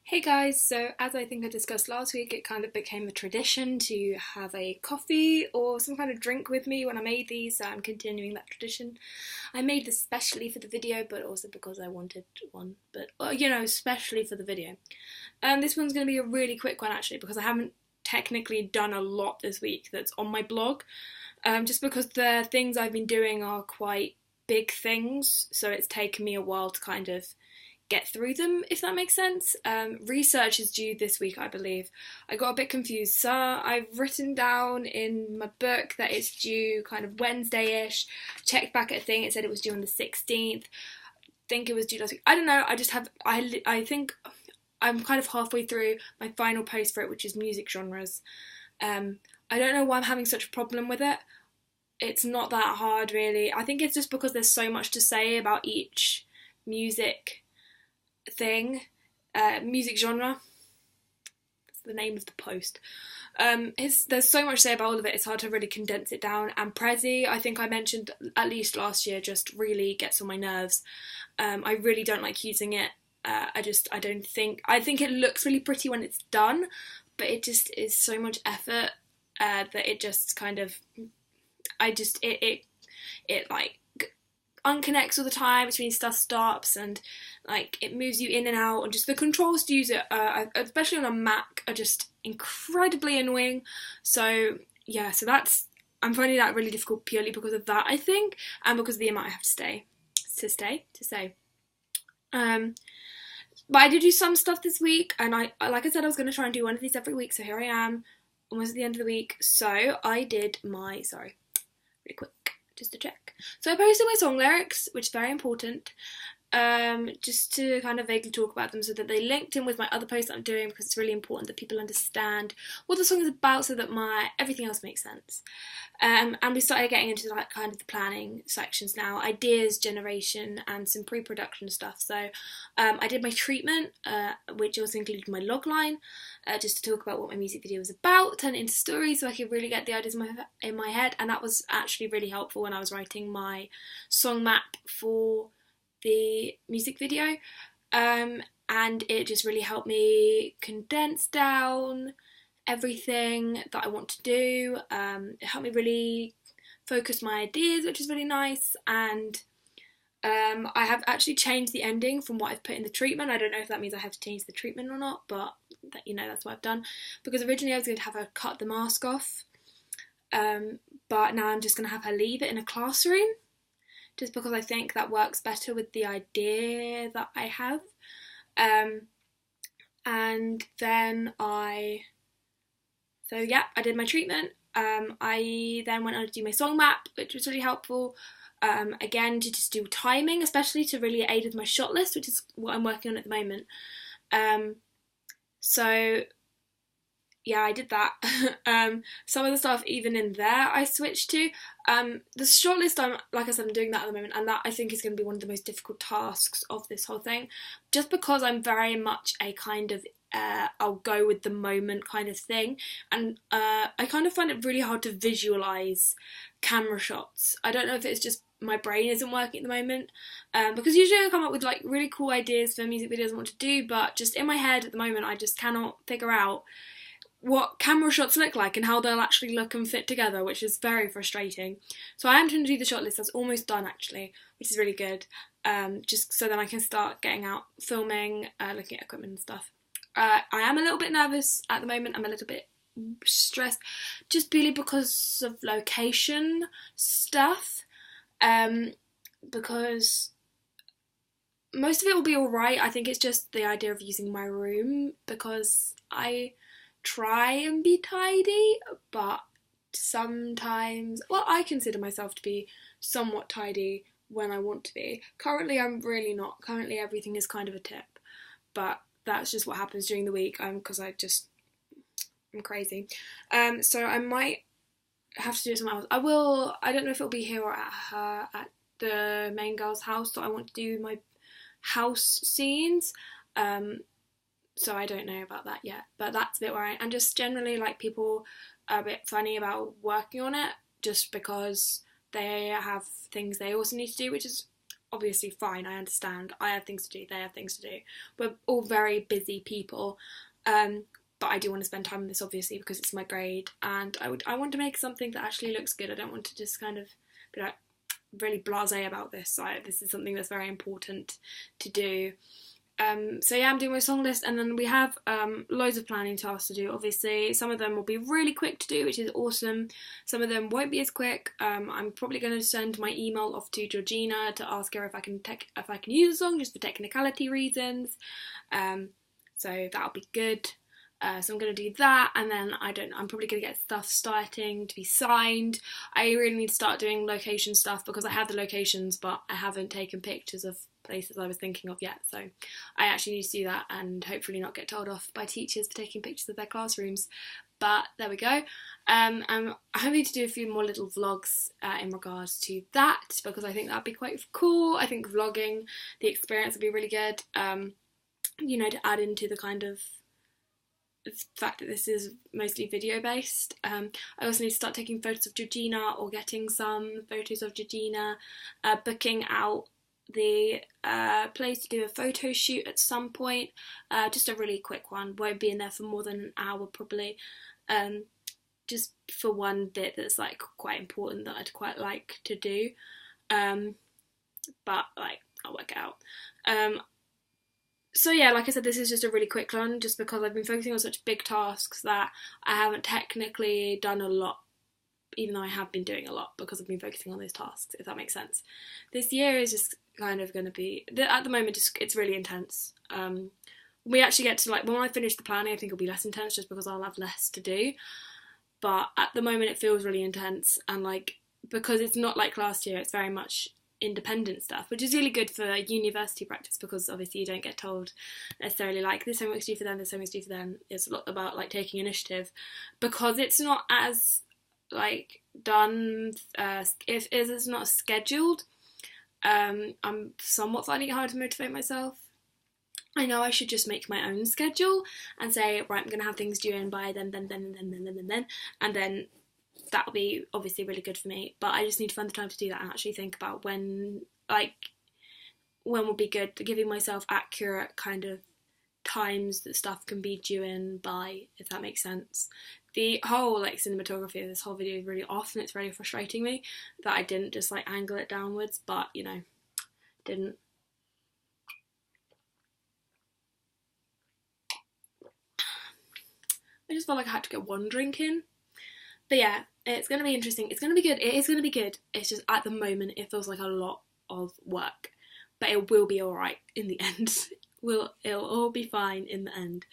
Hey guys, so as I think I discussed last week, it kind of became a tradition to have a coffee or some kind of drink with me when I made these, so I'm continuing that tradition. I made this specially for the video, but also because I wanted one, but especially for the video. This one's going to be a really quick one actually, because I haven't technically done a lot this week that's on my blog, just because the things I've been doing are quite big things, so it's taken me a while to kind of get through them, if that makes sense. Research is due this week, I believe. I got a bit confused. So I've written down in my book that it's due kind of Wednesday-ish. Checked back at a thing, it said it was due on the 16th. Think it was due last week. I don't know, I think I'm kind of halfway through my final post for it, which is music genres. I don't know why I'm having such a problem with it. It's not that hard, really. I think it's just because there's so much to say about each music music genre. That's the name of the post. There's so much to say about all of it, it's hard to really condense it down. And Prezi, I think I mentioned at least last year, just really gets on my nerves. I really don't like using it. I think it looks really pretty when it's done, but it just is so much effort that it just kind of, it like unconnects all the time between stuff stops, and like it moves you in and out, and just the controls to use it, especially on a Mac, are just incredibly annoying. So yeah, I'm finding that really difficult purely because of that, I think, and because of the amount I have to say. But I did do some stuff this week, and like I said, I was going to try and do one of these every week, so here I am, almost at the end of the week. So I did really quick, just to check. So I posted my song lyrics, which is very important, just to kind of vaguely talk about them so that they linked in with my other posts that I'm doing, because it's really important that people understand what the song is about so that everything else makes sense. And we started getting into like kind of the planning sections now, ideas generation and some pre-production stuff. So I did my treatment, which also included my logline, just to talk about what my music video was about, turn it into stories so I could really get the ideas in my head, and that was actually really helpful when I was writing my song map for the music video, and it just really helped me condense down everything that I want to do. It helped me really focus my ideas, which is really nice, and I have actually changed the ending from what I've put in the treatment. I don't know if that means I have to change the treatment or not, but that's what I've done, because originally I was going to have her cut the mask off, but now I'm just going to have her leave it in a classroom, just because I think that works better with the idea that I have. And then I did my treatment. I then went on to do my song map, which was really helpful. Again, to just do timing, especially to really aid with my shot list, which is what I'm working on at the moment. So yeah, I did that. Some of the stuff even in there I switched to. The shortlist, I'm doing that at the moment, and that I think is going to be one of the most difficult tasks of this whole thing, just because I'm very much a kind of I'll go with the moment kind of thing, and I kind of find it really hard to visualise camera shots. I don't know if it's just my brain isn't working at the moment, because usually I come up with like really cool ideas for music videos and what to do, but just in my head at the moment I just cannot figure out what camera shots look like and how they'll actually look and fit together, which is very frustrating. So I am trying to do the shot list. That's almost done actually, which is really good, just so then I can start getting out filming, looking at equipment and stuff. I am a little bit nervous at the moment. I'm a little bit stressed, just purely because of location stuff, because most of it will be alright. I think it's just the idea of using my room, because I try and be tidy, but sometimes, well, I consider myself to be somewhat tidy when I want to be. Currently I'm really not. Currently everything is kind of a tip, but that's just what happens during the week, because I'm crazy. So I might have to do it somewhere else. I don't know if it'll be here or at the main girl's house, so I want to do my house scenes. So I don't know about that yet, but that's a bit where and just generally, like, people are a bit funny about working on it, just because they have things they also need to do, which is obviously fine, I understand. I have things to do, they have things to do. We're all very busy people. But I do want to spend time on this, obviously, because it's my grade, and I want to make something that actually looks good. I don't want to just kind of be like really blasé about this. This is something that's very important to do. So yeah, I'm doing my song list, and then we have loads of planning tasks to do. Obviously, some of them will be really quick to do, which is awesome. Some of them won't be as quick. I'm probably going to send my email off to Georgina to ask her if I can use the song just for technicality reasons. So that'll be good. So I'm going to do that, and then I'm probably going to get stuff starting to be signed. I really need to start doing location stuff because I have the locations, but I haven't taken pictures of places I was thinking of yet. So I actually need to do that and hopefully not get told off by teachers for taking pictures of their classrooms. But there we go. I'm hoping to do a few more little vlogs in regards to that, because I think that'd be quite cool. I think vlogging, the experience would be really good, to add into the kind of the fact that this is mostly video based. I also need to start taking photos of Georgina, or getting some photos of Georgina, booking out the place to do a photo shoot at some point, just a really quick one, won't be in there for more than an hour probably, just for one bit that's like quite important that I'd quite like to do, but like I'll work it out. So yeah, like I said, this is just a really quick one, just because I've been focusing on such big tasks that I haven't technically done a lot, even though I have been doing a lot because I've been focusing on those tasks, if that makes sense. This year is just kind of going to be, at the moment, it's really intense. We actually get to, like, when I finish the planning, I think it'll be less intense just because I'll have less to do. But at the moment, it feels really intense, and like, because it's not like last year, it's very much independent stuff, which is really good for university practice, because obviously you don't get told necessarily like this homework's due for them, this homework's due for them. It's a lot about like taking initiative, because it's not as like done, if it's not scheduled. I'm somewhat finding it hard to motivate myself. I know I should just make my own schedule and say, right, I'm gonna have things due in by then, and then that'll be obviously really good for me, but I just need to find the time to do that and actually think about when will be good, giving myself accurate kind of times that stuff can be due in by, if that makes sense. The whole like cinematography of this whole video is really off, and it's really frustrating me that I didn't just like angle it downwards, but didn't. I just felt like I had to get one drink in. But yeah, it's going to be interesting. It's going to be good. It is going to be good. It's just at the moment it feels like a lot of work. But it will be alright in the end. It'll all be fine in the end.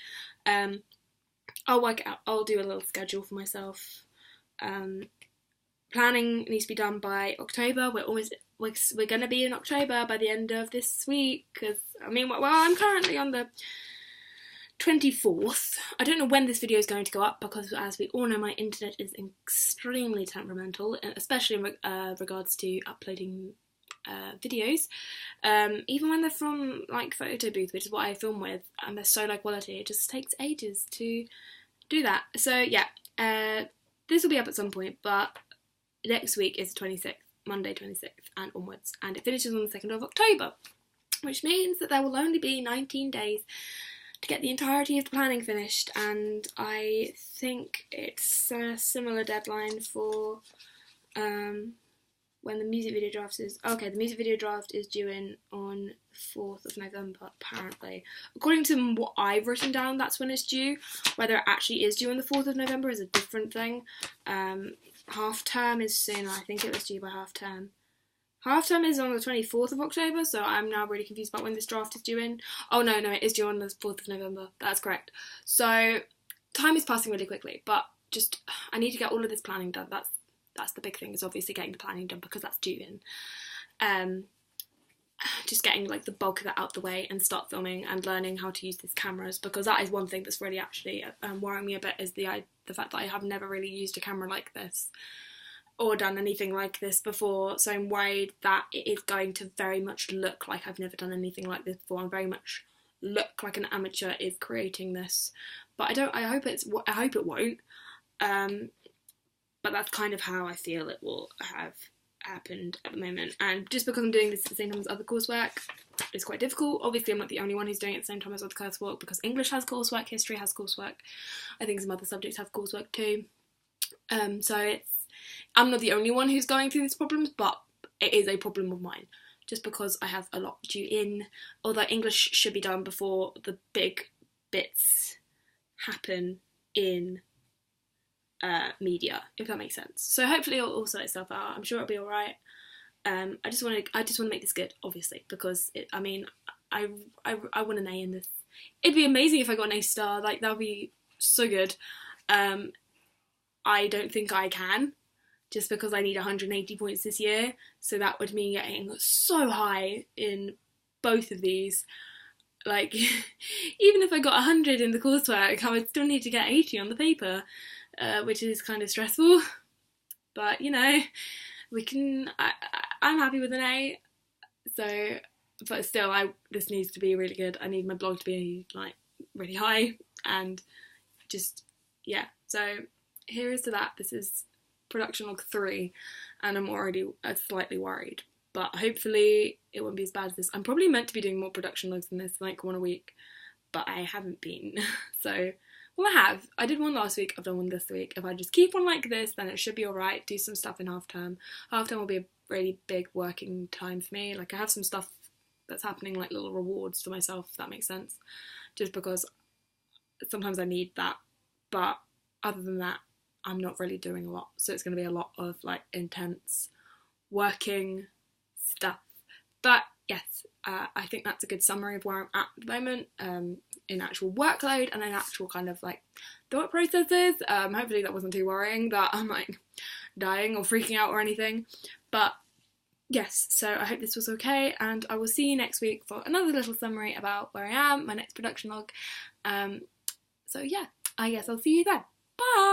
I'll work it out. I'll do a little schedule for myself. Planning needs to be done by October. We're going to be in October by the end of this week. Because, I'm currently on the 24th. I don't know when this video is going to go up, because as we all know, my internet is extremely temperamental, especially in regards to uploading videos, even when they're from like photo booth, which is what I film with, and they're so low quality, it just takes ages to do that. So yeah, this will be up at some point, but next week is the 26th, Monday 26th and onwards, and it finishes on the 2nd of October, which means that there will only be 19 days to get the entirety of the planning finished, and I think it's a similar deadline for when the music video draft is. Okay, the music video draft is due in on 4th of November, apparently. According to what I've written down, that's when it's due. Whether it actually is due on the 4th of November is a different thing. Half term is sooner. I think it was due by half term. Half term is on the 24th of October, so I'm now really confused about when this draft is due in. Oh no, it is due on the 4th of November. That's correct. So time is passing really quickly, but just I need to get all of this planning done. That's the big thing, is obviously getting the planning done, because that's due in. Just getting like the bulk of that out the way and start filming and learning how to use these cameras, because that is one thing that's really actually worrying me a bit, is the fact that I have never really used a camera like this or done anything like this before, so I'm worried that it is going to very much look like I've never done anything like this before, and very much look like an amateur is creating this. But I hope it won't. But that's kind of how I feel it will happened at the moment, and just because I'm doing this at the same time as other coursework, it's quite difficult. Obviously I'm not the only one who's doing it at the same time as other coursework, because English has coursework, history has coursework, I think some other subjects have coursework too. So I'm not the only one who's going through these problems, but it is a problem of mine, just because I have a lot due in, although English should be done before the big bits happen in media, if that makes sense. So hopefully it'll all sort itself out. I'm sure it'll be alright. I just want to make this good, obviously, because I want an A in this. It'd be amazing if I got an A star, like that would be so good. I don't think I can, just because I need 180 points this year, so that would mean getting so high in both of these. Like, even if I got 100 in the coursework, I would still need to get 80 on the paper, which is kind of stressful. But, you know, I'm happy with an A, so, but still, this needs to be really good. I need my blog to be, like, really high, and just, yeah. So, here is to that. This is production log 3, and I'm already slightly worried. But hopefully it won't be as bad as this. I'm probably meant to be doing more production logs than this, like one a week, but I haven't been. So, well, I have. I did one last week, I've done one this week. If I just keep on like this, then it should be alright. Do some stuff in half term. Half term will be a really big working time for me. Like, I have some stuff that's happening, like little rewards for myself, if that makes sense. Just because sometimes I need that. But other than that, I'm not really doing a lot. So it's going to be a lot of, like, intense working stuff. But yes, I think that's a good summary of where I'm at the moment, in actual workload and in actual kind of like thought processes. Hopefully that wasn't too worrying that I'm like dying or freaking out or anything. But yes, so I hope this was okay, and I will see you next week for another little summary about where I am, my next production log. So yeah, I guess I'll see you then. Bye!